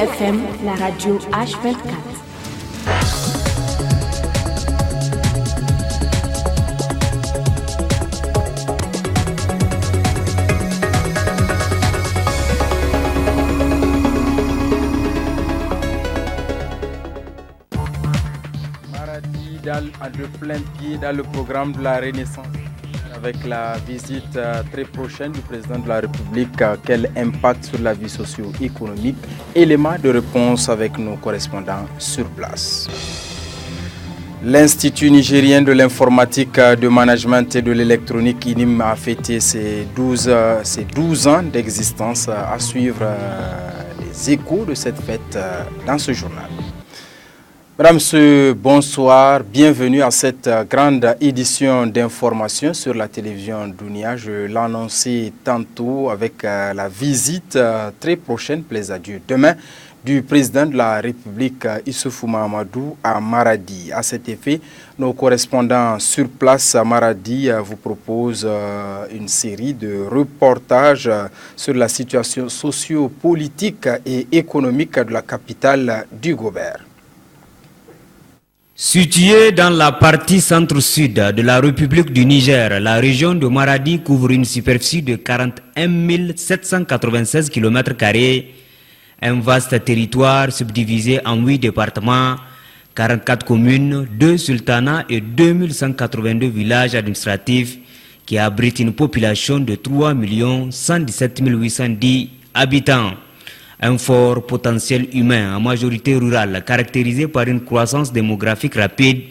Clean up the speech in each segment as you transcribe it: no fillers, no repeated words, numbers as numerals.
FM, la radio H24. De plein pied dans le programme de la Renaissance avec la visite très prochaine du président de la République. Quel impact sur la vie socio-économique? Éléments de réponse avec nos correspondants sur place. L'Institut nigérien de l'informatique, de management et de l'électronique INIM a fêté ses 12 ans d'existence. À suivre les échos de cette fête dans ce journal. Madame, Monsieur, bonsoir, bienvenue à cette grande édition d'information sur la télévision Dunia. Je l'annonçais tantôt avec la visite très prochaine, plaise à Dieu, demain, du président de la République, Issoufou Mahamadou, à Maradi. À cet effet, nos correspondants sur place à Maradi vous proposent une série de reportages sur la situation socio-politique et économique de la capitale du Gobert. Située dans la partie centre-sud de la République du Niger, la région de Maradi couvre une superficie de 41 796 km², un vaste territoire subdivisé en 8 départements, 44 communes, 2 sultanats et 2182 villages administratifs qui abritent une population de 3 117 810 habitants. Un fort potentiel humain en majorité rurale caractérisé par une croissance démographique rapide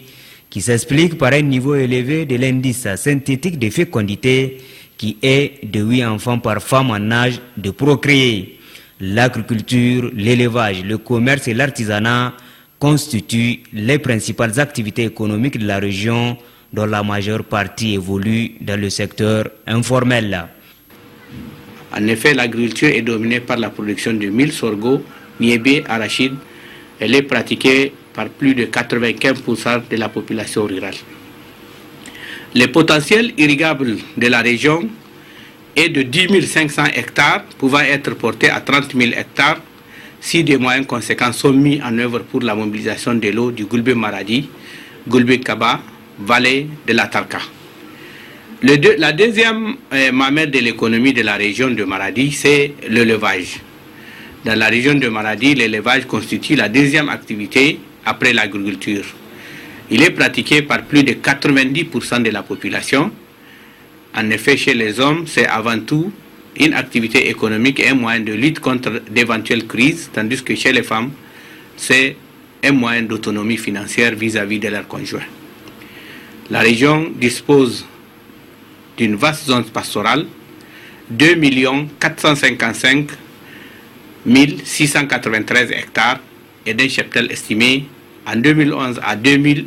qui s'explique par un niveau élevé de l'indice synthétique de fécondité qui est de 8 enfants par femme en âge de procréer. L'agriculture, l'élevage, le commerce et l'artisanat constituent les principales activités économiques de la région dont la majeure partie évolue dans le secteur informel. En effet, l'agriculture est dominée par la production de mil, sorgho, niébé, arachide. Elle est pratiquée par plus de 95% de la population rurale. Le potentiel irrigable de la région est de 10 500 hectares, pouvant être porté à 30 000 hectares si des moyens conséquents sont mis en œuvre pour la mobilisation de l'eau du Goulbe Maradi, Goulbe Kaba, vallée de la Tarka. La deuxième mamelle de l'économie de la région de Maradi, c'est l'élevage. Dans la région de Maradi, l'élevage constitue la deuxième activité après l'agriculture. Il est pratiqué par plus de 90% de la population. En effet, chez les hommes, c'est avant tout une activité économique et un moyen de lutte contre d'éventuelles crises, tandis que chez les femmes, c'est un moyen d'autonomie financière vis-à-vis de leurs conjoints. La région dispose d'une vaste zone pastorale, 2 455 693 hectares et d'un cheptel estimé en 2011 à 2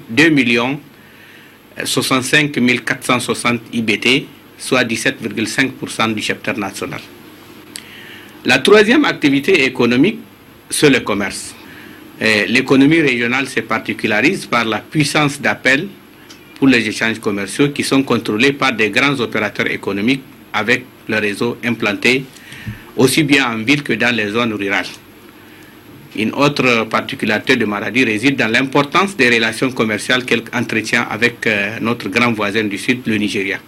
65 460 IBT, soit 17,5% du cheptel national. La troisième activité économique, c'est le commerce. L'économie régionale se particularise par la puissance d'appel pour les échanges commerciaux qui sont contrôlés par des grands opérateurs économiques avec le réseau implanté aussi bien en ville que dans les zones rurales. Une autre particularité de Maradi réside dans l'importance des relations commerciales qu'elle entretient avec notre grand voisin du sud, le Nigeria.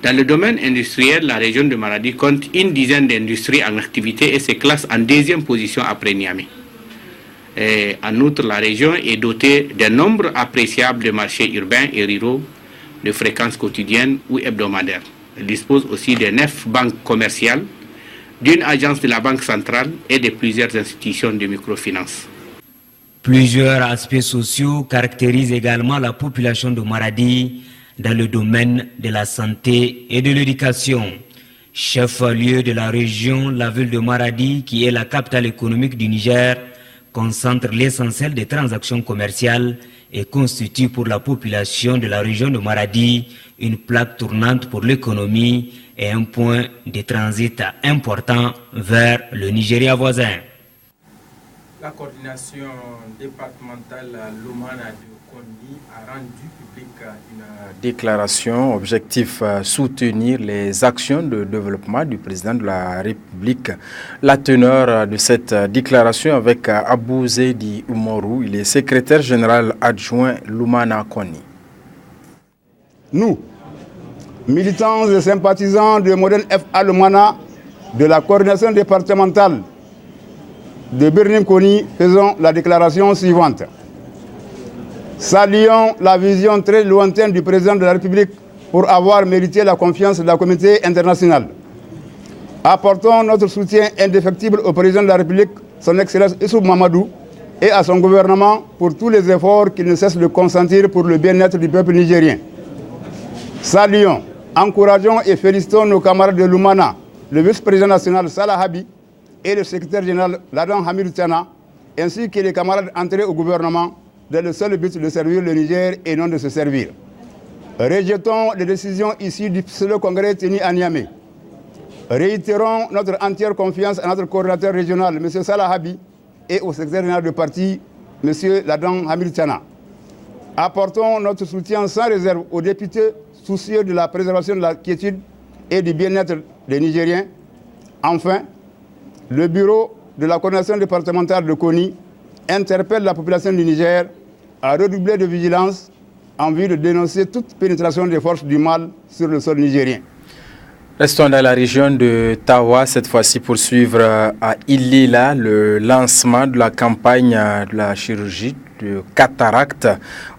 Dans le domaine industriel, la région de Maradi compte une dizaine d'industries en activité et se classe en deuxième position après Niamey. Et en outre, la région est dotée d'un nombre appréciable de marchés urbains et ruraux de fréquences quotidiennes ou hebdomadaires. Elle dispose aussi de 9 banques commerciales, d'une agence de la Banque centrale et de plusieurs institutions de microfinance. Plusieurs aspects sociaux caractérisent également la population de Maradi dans le domaine de la santé et de l'éducation. Chef-lieu de la région, la ville de Maradi, qui est la capitale économique du Niger, concentre l'essentiel des transactions commerciales et constitue pour la population de la région de Maradi une plaque tournante pour l'économie et un point de transit important vers le Nigeria voisin. La coordination départementale Lumana de Koni a rendu publique une déclaration objectif soutenir les actions de développement du président de la République. La teneur de cette déclaration avec Abou Zedi Umoru, il est secrétaire général adjoint Lumana Koni. Nous, militants et sympathisants de Modèle FA Lumana de la coordination départementale de Birnim Koni, faisons la déclaration suivante. Saluons la vision très lointaine du président de la République pour avoir mérité la confiance de la communauté internationale. Apportons notre soutien indéfectible au président de la République, son Excellence Issoufou Mamadou, et à son gouvernement pour tous les efforts qu'il ne cesse de consentir pour le bien-être du peuple nigérien. Saluons, encourageons et félicitons nos camarades de Lumana, le vice-président national Salah Habi et le secrétaire général Ladan Hamidou Tiana, ainsi que les camarades entrés au gouvernement dans le seul but de servir le Niger et non de se servir. Rejetons les décisions issues du pseudo-congrès tenu à Niamey. Réitérons notre entière confiance à notre coordinateur régional, M. Salah Habi, et au secrétaire général du parti, M. Ladan Hamidou Tiana. Apportons notre soutien sans réserve aux députés soucieux de la préservation de la quiétude et du bien-être des Nigériens. Enfin, le bureau de la coordination départementale de Koni interpelle la population du Niger à redoubler de vigilance en vue de dénoncer toute pénétration des forces du mal sur le sol nigérien. Restons dans la région de Tawa, cette fois-ci pour suivre à Ilela le lancement de la campagne de la chirurgie de cataracte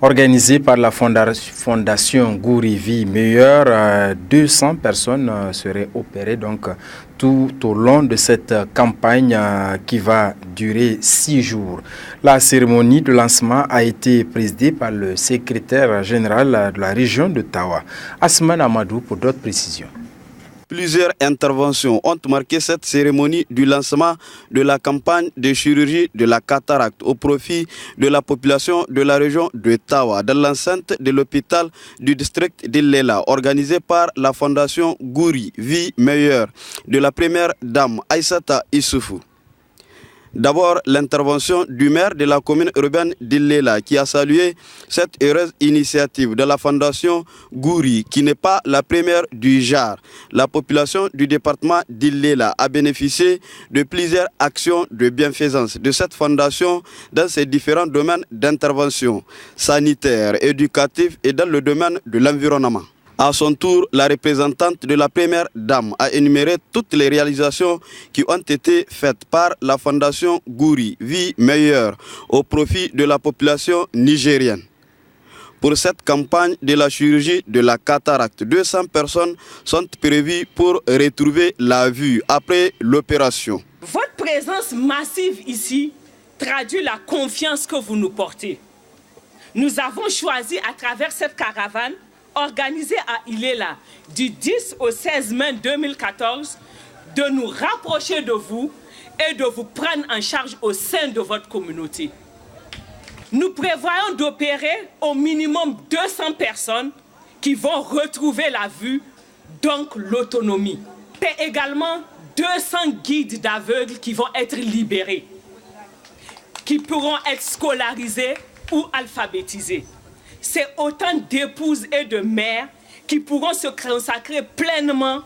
organisée par la fondation Gouri-Vie Meilleure. 200 personnes seraient opérées donc tout au long de cette campagne qui va durer 6 jours. La cérémonie de lancement a été présidée par le secrétaire général de la région de Tawa, Asman Amadou, pour d'autres précisions. Plusieurs interventions ont marqué cette cérémonie du lancement de la campagne de chirurgie de la cataracte au profit de la population de la région de Tawa, dans l'enceinte de l'hôpital du district d'Ilela, organisée par la fondation Gouri Vie Meilleure de la première dame Aïssata Issoufou. D'abord, l'intervention du maire de la commune urbaine d'Ilela qui a salué cette heureuse initiative de la fondation Gouri qui n'est pas la première du genre. La population du département d'Ilela a bénéficié de plusieurs actions de bienfaisance de cette fondation dans ses différents domaines d'intervention sanitaire, éducatif et dans le domaine de l'environnement. À son tour, la représentante de la première dame a énuméré toutes les réalisations qui ont été faites par la fondation Gouri Vie Meilleure au profit de la population nigérienne. Pour cette campagne de la chirurgie de la cataracte, 200 personnes sont prévues pour retrouver la vue après l'opération. Votre présence massive ici traduit la confiance que vous nous portez. Nous avons choisi à travers cette caravane organisé à Ilela du 10 au 16 mai 2014 de nous rapprocher de vous et de vous prendre en charge au sein de votre communauté. Nous prévoyons d'opérer au minimum 200 personnes qui vont retrouver la vue, donc l'autonomie. Et également 200 guides d'aveugles qui vont être libérés, qui pourront être scolarisés ou alphabétisés. C'est autant d'épouses et de mères qui pourront se consacrer pleinement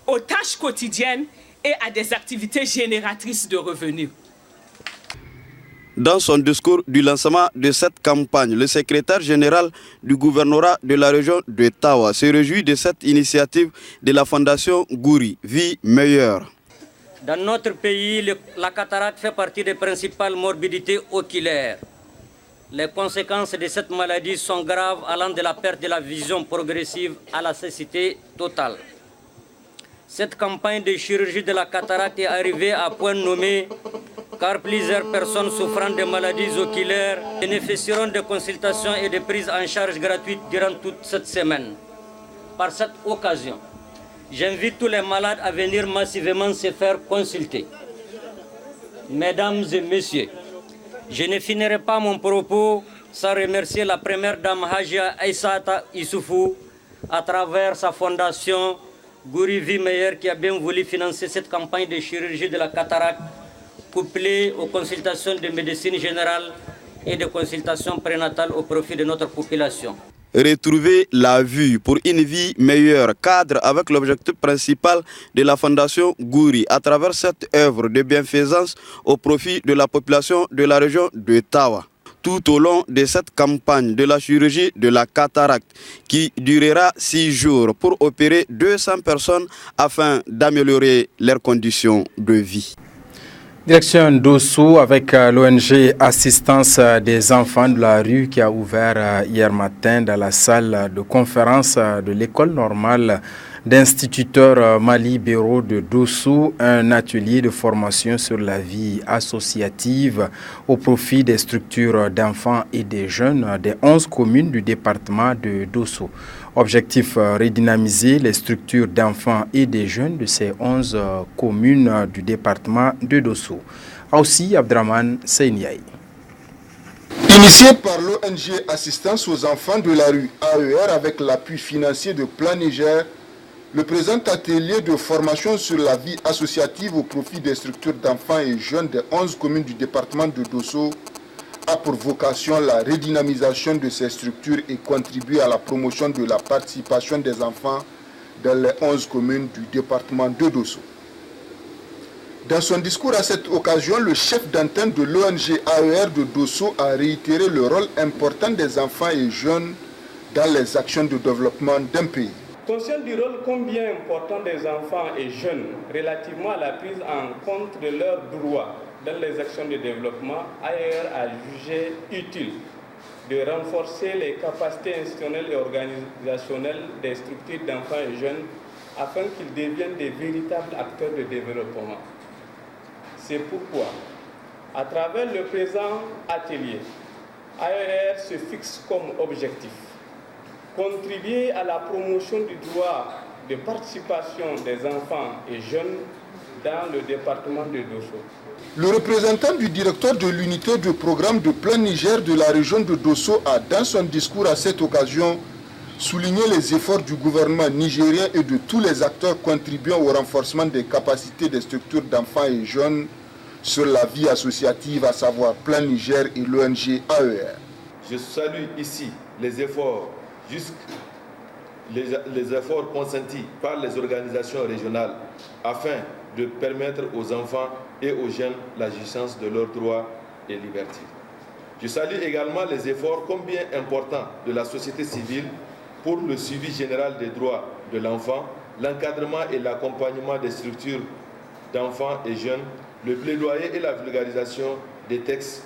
aux tâches quotidiennes et à des activités génératrices de revenus. Dans son discours du lancement de cette campagne, le secrétaire général du gouvernorat de la région de Tawa se réjouit de cette initiative de la fondation Gouri Vie Meilleure. Dans notre pays, la cataracte fait partie des principales morbidités oculaires. Les conséquences de cette maladie sont graves, allant de la perte de la vision progressive à la cécité totale. Cette campagne de chirurgie de la cataracte est arrivée à point nommé car plusieurs personnes souffrant de maladies oculaires bénéficieront de consultations et de prises en charge gratuites durant toute cette semaine. Par cette occasion, j'invite tous les malades à venir massivement se faire consulter. Mesdames et messieurs, je ne finirai pas mon propos sans remercier la première dame Hajia Aïssata Issoufou à travers sa fondation Gouri Vie Meilleure qui a bien voulu financer cette campagne de chirurgie de la cataracte couplée aux consultations de médecine générale et de consultations prénatales au profit de notre population. Retrouver la vue pour une vie meilleure cadre avec l'objectif principal de la Fondation Gouri à travers cette œuvre de bienfaisance au profit de la population de la région de Tawa. Tout au long de cette campagne de la chirurgie de la cataracte qui durera 6 jours pour opérer 200 personnes afin d'améliorer leurs conditions de vie. Direction d'Osso avec l'ONG Assistance des enfants de la rue qui a ouvert hier matin dans la salle de conférence de l'école normale d'instituteurs Mali Béro de Dosso un atelier de formation sur la vie associative au profit des structures d'enfants et des jeunes des 11 communes du département de Dosso. Objectif, redynamiser les structures d'enfants et des jeunes de ces 11 communes du département de Dosso. Aussi, Abdraman Seyniaï. Initié par l'ONG Assistance aux enfants de la rue AER avec l'appui financier de Plan Niger, le présent atelier de formation sur la vie associative au profit des structures d'enfants et jeunes des 11 communes du département de Dosso a pour vocation la redynamisation de ces structures et contribuer à la promotion de la participation des enfants dans les 11 communes du département de Dosso. Dans son discours à cette occasion, le chef d'antenne de l'ONG AER de Dosso a réitéré le rôle important des enfants et jeunes dans les actions de développement d'un pays. Conscient du rôle combien important des enfants et jeunes relativement à la prise en compte de leurs droits dans les actions de développement, AER a jugé utile de renforcer les capacités institutionnelles et organisationnelles des structures d'enfants et jeunes afin qu'ils deviennent des véritables acteurs de développement. C'est pourquoi, à travers le présent atelier, AER se fixe comme objectif contribuer à la promotion du droit de participation des enfants et jeunes dans le département de Dosso. Le représentant du directeur de l'unité de programme de Plan Niger de la région de Dosso a, dans son discours à cette occasion, souligné les efforts du gouvernement nigérien et de tous les acteurs contribuant au renforcement des capacités des structures d'enfants et jeunes sur la vie associative, à savoir Plan Niger et l'ONG AER. Je salue ici les efforts les efforts consentis par les organisations régionales afin de permettre aux enfants et aux jeunes la jouissance de leurs droits et libertés. Je salue également les efforts combien importants de la société civile pour le suivi général des droits de l'enfant, l'encadrement et l'accompagnement des structures d'enfants et jeunes, le plaidoyer et la vulgarisation des textes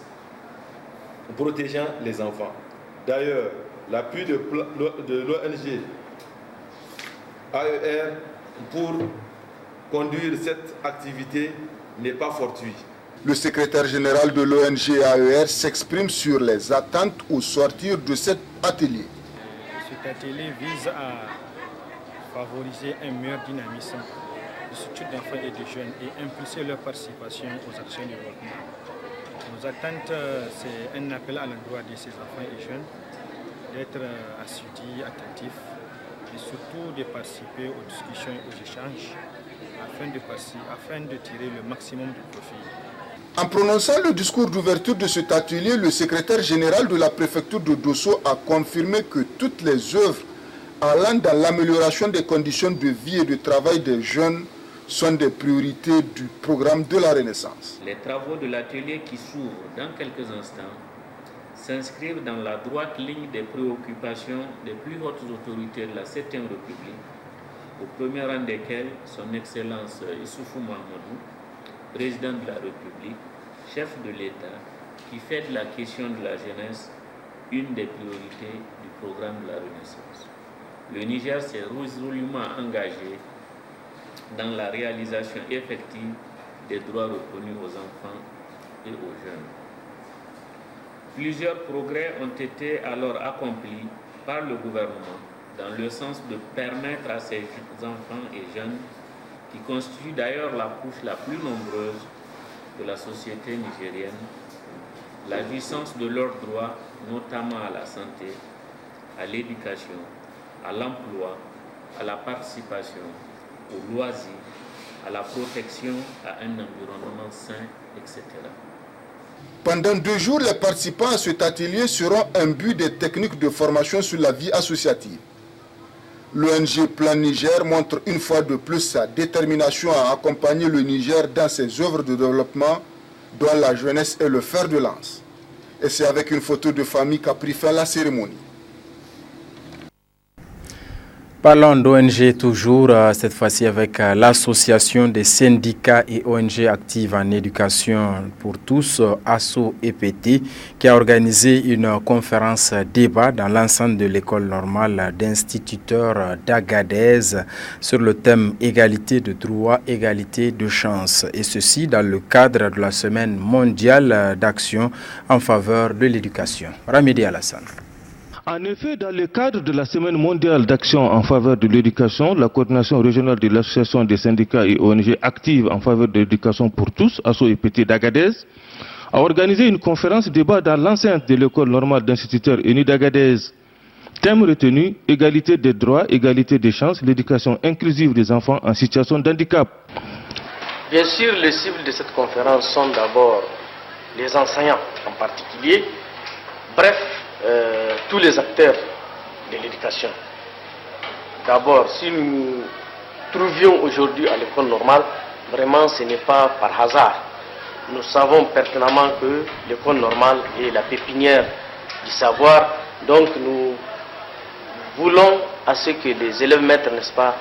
protégeant les enfants. D'ailleurs, l'appui de l'ONG AER pour conduire cette activité n'est pas fortuit. Le secrétaire général de l'ONG AER s'exprime sur les attentes au sortir de cet atelier. Cet atelier vise à favoriser un meilleur dynamisme des structures d'enfants et de jeunes et impulser leur participation aux actions de développement. Nos attentes, c'est un appel à l'endroit de ces enfants et jeunes d'être assidus, attentifs et surtout de participer aux discussions et aux échanges afin de tirer le maximum de profit. En prononçant le discours d'ouverture de cet atelier, le secrétaire général de la préfecture de Dosso a confirmé que toutes les œuvres allant dans l'amélioration des conditions de vie et de travail des jeunes sont des priorités du programme de la Renaissance. Les travaux de l'atelier qui s'ouvrent dans quelques instants s'inscrivent dans la droite ligne des préoccupations des plus hautes autorités de la 7e République, au premier rang desquelles son Excellence Issoufou Mahamadou, président de la République, chef de l'État, qui fait de la question de la jeunesse une des priorités du programme de la Renaissance. Le Niger s'est résolument engagé dans la réalisation effective des droits reconnus aux enfants et aux jeunes. Plusieurs progrès ont été alors accomplis par le gouvernement dans le sens de permettre à ces enfants et jeunes, qui constituent d'ailleurs la couche la plus nombreuse de la société nigérienne, la jouissance de leurs droits, notamment à la santé, à l'éducation, à l'emploi, à la participation, aux loisirs, à la protection, à un environnement sain, etc. Pendant 2 jours, les participants à cet atelier seront imbus des techniques de formation sur la vie associative. L'ONG Plan Niger montre une fois de plus sa détermination à accompagner le Niger dans ses œuvres de développement dont la jeunesse est le fer de lance. Et c'est avec une photo de famille qu'a pris fin la cérémonie. Parlons d'ONG toujours, cette fois-ci avec l'association des syndicats et ONG actives en éducation pour tous, ASSO-EPT, qui a organisé une conférence débat dans l'enceinte de l'école normale d'instituteurs d'Agadez sur le thème égalité de droits, égalité de chances. Et ceci dans le cadre de la semaine mondiale d'action en faveur de l'éducation. Ramidi Alassane. En effet, dans le cadre de la Semaine mondiale d'action en faveur de l'éducation, la coordination régionale de l'association des syndicats et ONG actives en faveur de l'éducation pour tous, ASSO-EPT d'Agadez, a organisé une conférence débat dans l'enceinte de l'école normale d'instituteurs unis d'Agadez. Thème retenu, égalité des droits, égalité des chances, l'éducation inclusive des enfants en situation de handicap. Bien sûr, les cibles de cette conférence sont d'abord les enseignants en particulier, bref, tous les acteurs de l'éducation. D'abord, si nous trouvions aujourd'hui à l'école normale, vraiment ce n'est pas par hasard. Nous savons pertinemment que l'école normale est la pépinière du savoir, donc nous voulons à ce que les élèves maîtres, n'est-ce pas,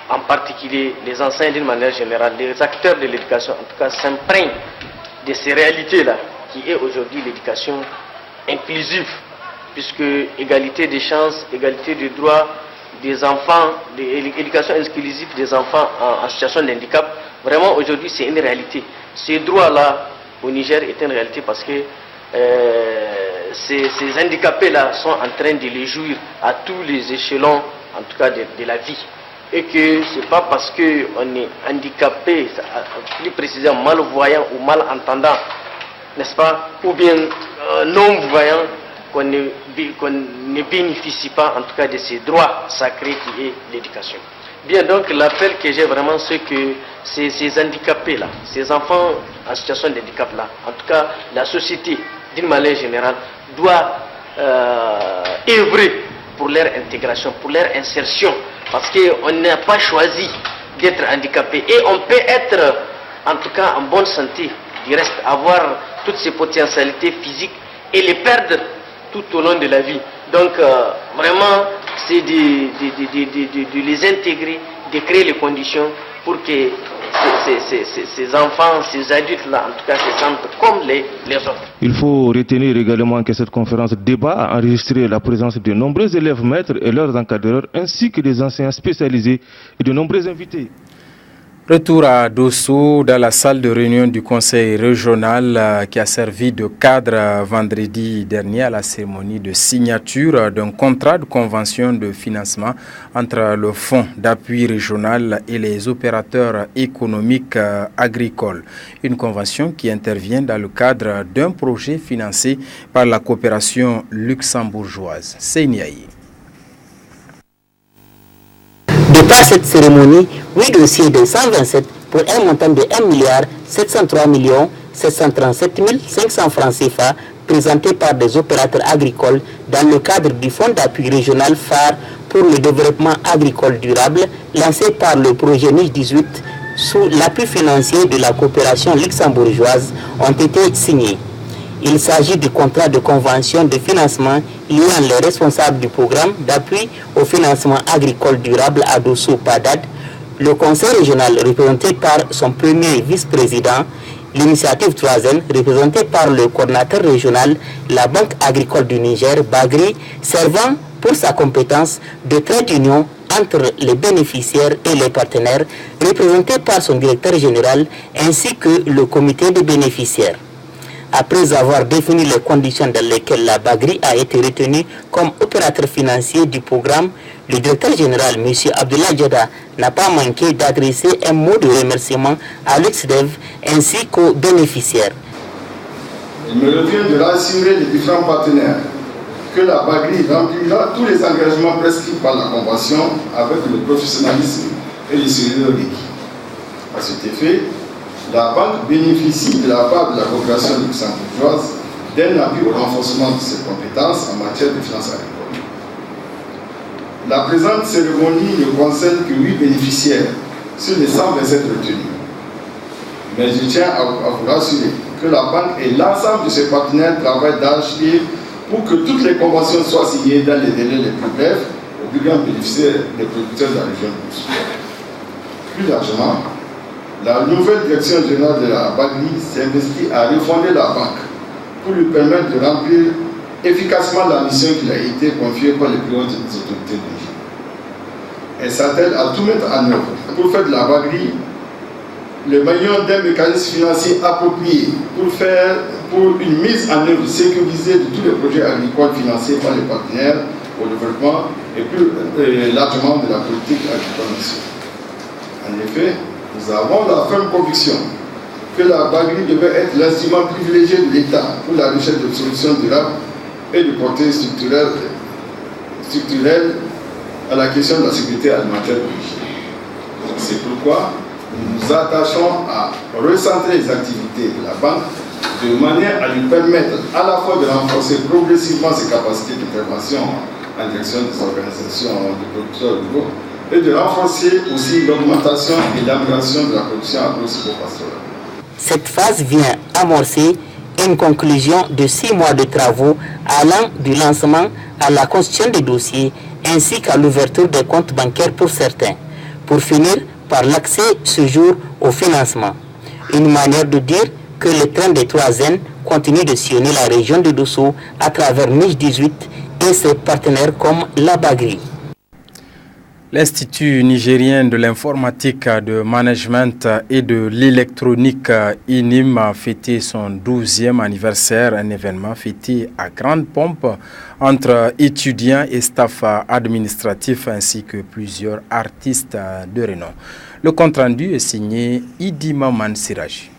en particulier les enseignants d'une manière générale, les acteurs de l'éducation, en tout cas, s'imprègnent de ces réalités-là, qui est aujourd'hui l'éducation inclusive, puisque égalité des chances, égalité des droits des enfants, l'éducation inclusive des enfants en situation de handicap, vraiment aujourd'hui c'est une réalité. Ces droits-là au Niger est une réalité parce que ces handicapés-là sont en train de les jouir à tous les échelons, en tout cas de la vie. Et que ce n'est pas parce qu'on est handicapé, plus précisément malvoyant ou malentendant, n'est-ce pas, ou bien non-voyant, qu'on ne bénéficie pas en tout cas de ces droits sacrés qui est l'éducation. Bien, donc l'appel que j'ai vraiment, c'est que ces handicapés-là, ces enfants en situation de handicap-là, en tout cas la société d'une manière générale, doit œuvrer pour leur intégration, pour leur insertion, parce qu'on n'a pas choisi d'être handicapé et on peut être en tout cas en bonne santé, du reste avoir toutes ces potentialités physiques et les perdre tout au long de la vie. Donc vraiment c'est de les intégrer, de créer les conditions pour que ces enfants, ces adultes-là, en tout cas, se sentent comme les autres. Il faut retenir également que cette conférence débat a enregistré la présence de nombreux élèves maîtres et leurs encadreurs, ainsi que des enseignants spécialisés et de nombreux invités. Retour à Dosso, dans la salle de réunion du conseil régional qui a servi de cadre vendredi dernier à la cérémonie de signature d'un contrat de convention de financement entre le Fonds d'appui régional et les opérateurs économiques agricoles. Une convention qui intervient dans le cadre d'un projet financé par la coopération luxembourgeoise. Seignaï. De par cette cérémonie, 8 dossiers de 127 pour un montant de 1 703 737 500 francs CFA présentés par des opérateurs agricoles dans le cadre du Fonds d'appui régional phare pour le développement agricole durable lancé par le projet NIJ 18 sous l'appui financier de la coopération luxembourgeoise ont été signés. Il s'agit du contrat de convention de financement liant les responsables du programme d'appui au financement agricole durable à Dosso PADAD, le conseil régional représenté par son premier vice-président, l'initiative 3N représentée par le coordinateur régional, la Banque agricole du Niger, Bagri, servant pour sa compétence de trait d'union entre les bénéficiaires et les partenaires, représentés par son directeur général ainsi que le comité des bénéficiaires. Après avoir défini les conditions dans lesquelles la Bagri a été retenue comme opérateur financier du programme, le directeur général, M. Abdullah Djada, n'a pas manqué d'adresser un mot de remerciement à l'UXDEV ainsi qu'aux bénéficiaires. Il me revient de rassurer les différents partenaires que la Bagri remplira tous les engagements prescrits par la Convention avec le professionnalisme et le sérieux requis. À cet effet, la banque bénéficie de la part de la coopération luxembourgeoise d'un appui au renforcement de ses compétences en matière de finances agricoles. La présente cérémonie ne concerne que 8 bénéficiaires sur les 127 retenus. Mais je tiens à vous rassurer que la banque et l'ensemble de ses partenaires travaillent d'arrache-pied pour que toutes les conventions soient signées dans les délais les plus brefs, obligeant à bénéficier des producteurs de la région de Moussou. Plus largement, la nouvelle direction générale de la Bagri s'investit à refonder la banque pour lui permettre de remplir efficacement la mission qui a été confiée par les plus hautes autorités de l'État. Elle s'attelle à tout mettre en œuvre pour faire de la Bagri le maillon d'un mécanisme financier approprié pour une mise en œuvre sécurisée de tous les projets agricoles financés par les partenaires au développement et plus largement de la politique agricole nationale. En effet, nous avons la ferme conviction que la Bagri devait être l'instrument privilégié de l'État pour la recherche de solutions durables et de portée structurelle à la question de la sécurité alimentaire du pays. C'est pourquoi nous nous attachons à recentrer les activités de la banque de manière à lui permettre à la fois de renforcer progressivement ses capacités d'intervention en direction des organisations de producteurs ruraux et de renforcer aussi l'augmentation et l'amélioration de la production agro-silvopastorale. Cette phase vient amorcer une conclusion de 6 mois de travaux allant du lancement à la constitution des dossiers ainsi qu'à l'ouverture des comptes bancaires pour certains, pour finir par l'accès ce jour au financement. Une manière de dire que le train des 3 N continue de sillonner la région de Dosso à travers Niche 18 et ses partenaires comme la Bagri. L'Institut nigérien de l'informatique, de management et de l'électronique INIM a fêté son 12e anniversaire, un événement fêté à grande pompe entre étudiants et staff administratif ainsi que plusieurs artistes de renom. Le compte-rendu est signé Idima Mansiraji.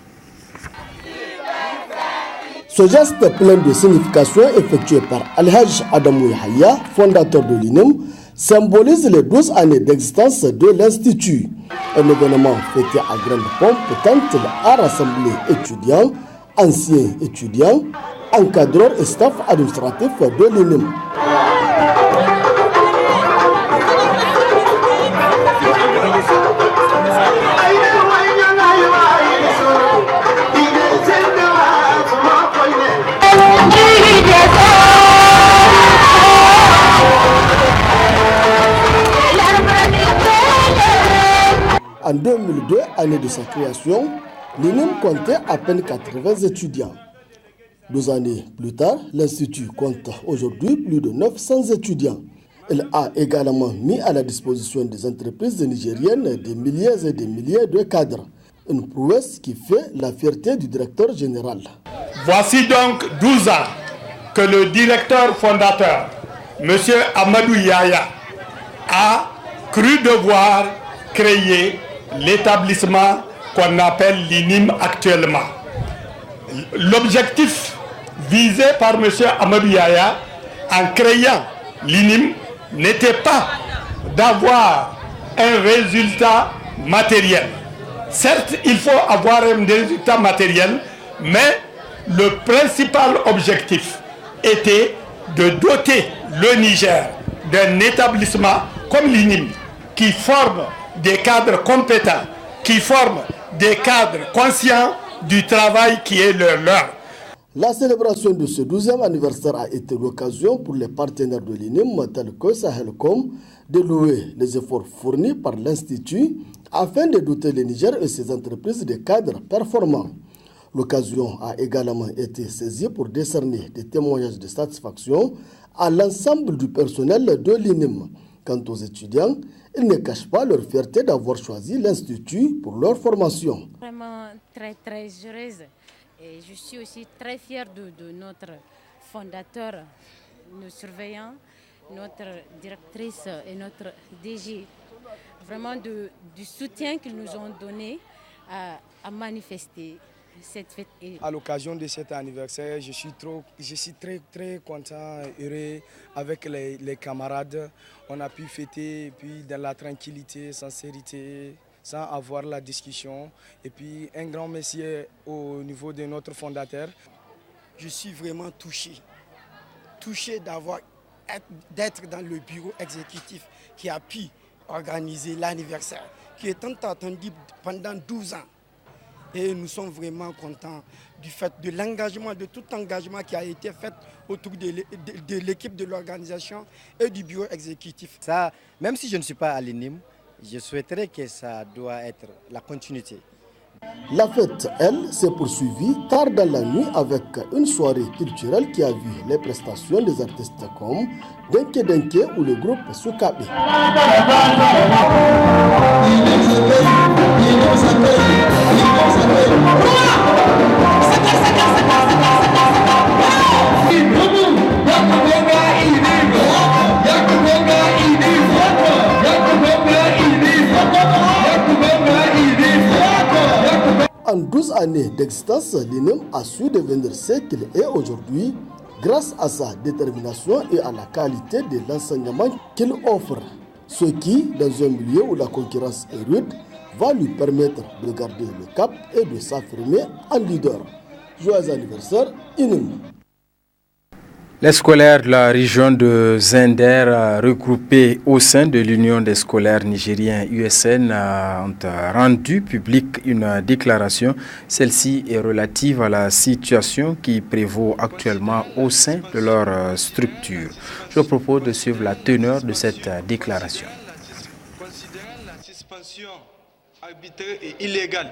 Ce geste plein de signification effectué par Al-Hajj Adamou Yahya, fondateur de l'INIM, symbolise les 12 années d'existence de l'Institut. Un événement fêté à grande pompe tant il a rassemblé étudiants, anciens étudiants, encadreurs et staff administratif de l'INIM. En 2002, année de sa création, l'INIM comptait à peine 80 étudiants. 2 années plus tard, l'Institut compte aujourd'hui plus de 900 étudiants. Il a également mis à la disposition des entreprises nigériennes des milliers et des milliers de cadres. Une prouesse qui fait la fierté du directeur général. Voici donc 12 ans que le directeur fondateur, M. Amadou Yahya, a cru devoir créer l'établissement qu'on appelle l'INIM actuellement. L'objectif visé par M. Amadou Yahya en créant l'INIM n'était pas d'avoir un résultat matériel. Certes, il faut avoir un résultat matériel, mais le principal objectif était de doter le Niger d'un établissement comme l'INIM qui forme des cadres compétents, qui forment des cadres conscients du travail qui est leur. La célébration de ce 12e anniversaire a été l'occasion pour les partenaires de l'INIM tels que Sahelcom de louer les efforts fournis par l'Institut afin de doter le Niger et ses entreprises de cadres performants. L'occasion a également été saisie pour décerner des témoignages de satisfaction à l'ensemble du personnel de l'INIM. Quant aux étudiants, ils ne cachent pas leur fierté d'avoir choisi l'Institut pour leur formation. Vraiment très heureuse et je suis aussi très fière de notre fondateur, nos surveillants, notre directrice et notre DG. Vraiment du soutien qu'ils nous ont donné à manifester cette fête. À l'occasion de cet anniversaire, je suis très content et heureux avec les camarades. On a pu fêter puis dans la tranquillité, sincérité, sans avoir la discussion. Et puis un grand merci au niveau de notre fondateur. Je suis vraiment touché d'être dans le bureau exécutif qui a pu organiser l'anniversaire, qui est tant attendu pendant 12 ans. Et nous sommes vraiment contents du fait de l'engagement, de tout engagement qui a été fait autour de l'équipe de l'organisation et du bureau exécutif. Ça, même si je ne suis pas à l'INIM, je souhaiterais que ça doit être la continuité. La fête, elle, s'est poursuivie tard dans la nuit avec une soirée culturelle qui a vu les prestations des artistes comme Denke Denke ou le groupe Soukabe. En 12 années d'existence, l'INIM a su devenir ce qu'il est aujourd'hui grâce à sa détermination et à la qualité de l'enseignement qu'il offre. Ce qui, dans un milieu où la concurrence est rude, va lui permettre de garder le cap et de s'affirmer en leader. Joyeux anniversaire, INIM. Les scolaires de la région de Zender, regroupés au sein de l'Union des scolaires nigériens USN, ont rendu publique une déclaration. Celle-ci est relative à la situation qui prévaut actuellement au sein de leur structure. Je propose de suivre la teneur de cette déclaration. Considérant la suspension arbitraire et illégale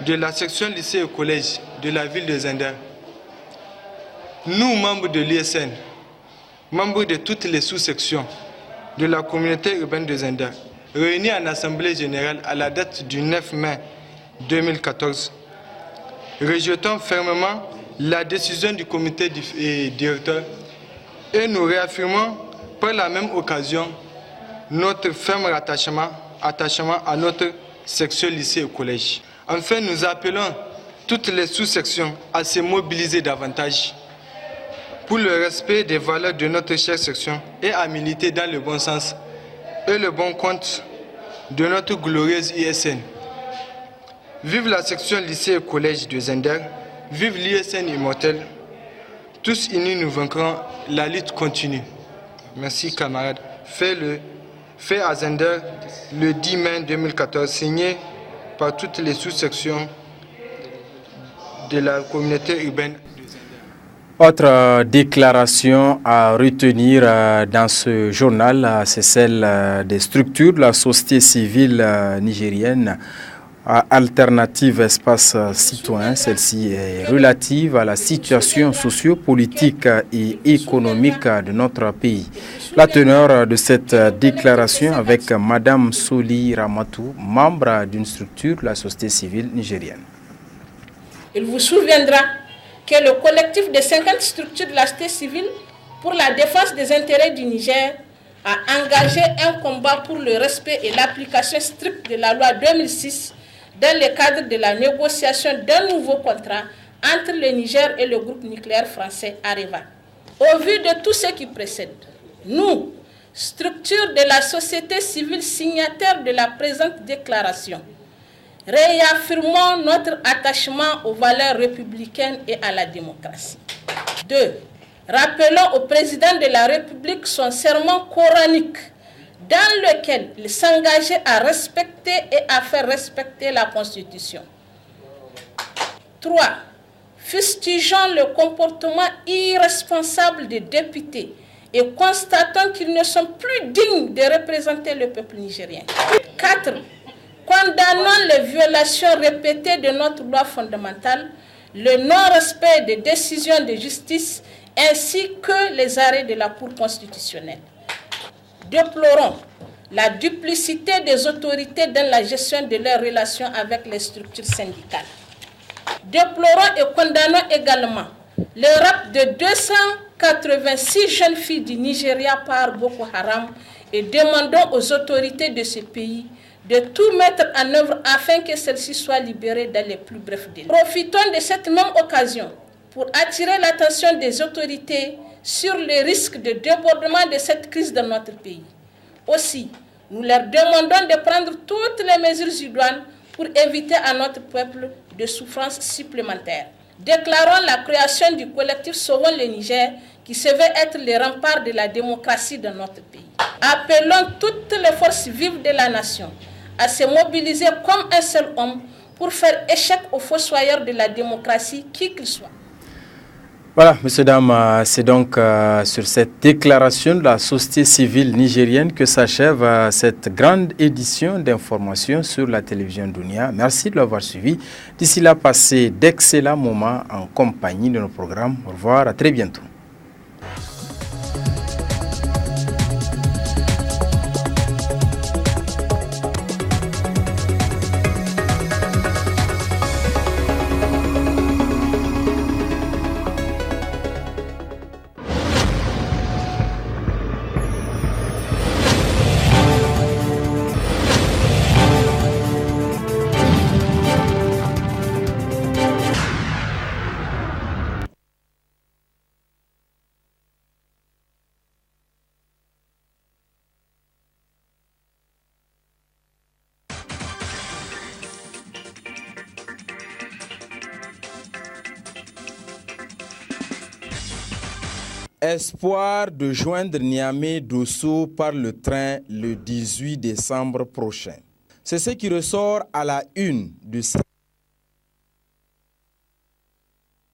de la section lycée et collège de la ville de Zender, nous, membres de l'USN, membres de toutes les sous-sections de la communauté urbaine de Zender, réunis en assemblée générale à la date du 9 mai 2014, rejetons fermement la décision du comité directeur et nous réaffirmons par la même occasion notre ferme attachement à notre section lycée et collège. Enfin, nous appelons toutes les sous-sections à se mobiliser davantage pour le respect des valeurs de notre chère section et à militer dans le bon sens et le bon compte de notre glorieuse ISN. Vive la section lycée et collège de Zender, vive l'ISN immortel. Tous unis nous vaincrons, la lutte continue. Merci camarades. Fait à Zender le 10 mai 2014, signé par toutes les sous-sections de la communauté urbaine. Autre déclaration à retenir dans ce journal, c'est celle des structures de la société civile nigérienne Alternative Espace Citoyen. Celle-ci est relative à la situation socio-politique et économique de notre pays. La teneur de cette déclaration avec Madame Soli Ramatou, membre d'une structure de la société civile nigérienne. Il vous souviendra que le collectif des 50 structures de la société civile pour la défense des intérêts du Niger a engagé un combat pour le respect et l'application stricte de la loi 2006 dans le cadre de la négociation d'un nouveau contrat entre le Niger et le groupe nucléaire français Areva. Au vu de tout ce qui précède, nous, structures de la société civile signataires de la présente déclaration, réaffirmons notre attachement aux valeurs républicaines et à la démocratie. 2. Rappelons au président de la République son serment coranique dans lequel il s'engageait à respecter et à faire respecter la Constitution. 3. Fustigeons le comportement irresponsable des députés et constatons qu'ils ne sont plus dignes de représenter le peuple nigérien. 4. Condamnons les violations répétées de notre loi fondamentale, le non-respect des décisions de justice ainsi que les arrêts de la Cour constitutionnelle. Déplorons la duplicité des autorités dans la gestion de leurs relations avec les structures syndicales. Déplorons et condamnons également le rapt de 286 jeunes filles du Nigeria par Boko Haram et demandons aux autorités de ce pays de tout mettre en œuvre afin que celles-ci soient libérées dans les plus brefs délais. Profitons de cette même occasion pour attirer l'attention des autorités sur les risques de débordement de cette crise dans notre pays. Aussi, Nous leur demandons de prendre toutes les mesures idoines pour éviter à notre peuple de souffrances supplémentaires. Déclarons la création du collectif Sauvons le Niger, qui se veut être le rempart de la démocratie dans notre pays. Appelons toutes les forces vives de la nation à se mobiliser comme un seul homme pour faire échec aux fossoyeurs de la démocratie, qui qu'ils soient. Voilà, messieurs, dames, c'est donc sur cette déclaration de la société civile nigérienne que s'achève cette grande édition d'information sur la télévision Dunia. Merci de l'avoir suivi. D'ici là, passez d'excellents moments en compagnie de nos programmes. Au revoir, à très bientôt. Espoir de joindre Niamey-Dosso par le train le 18 décembre prochain. C'est ce qui ressort à la une du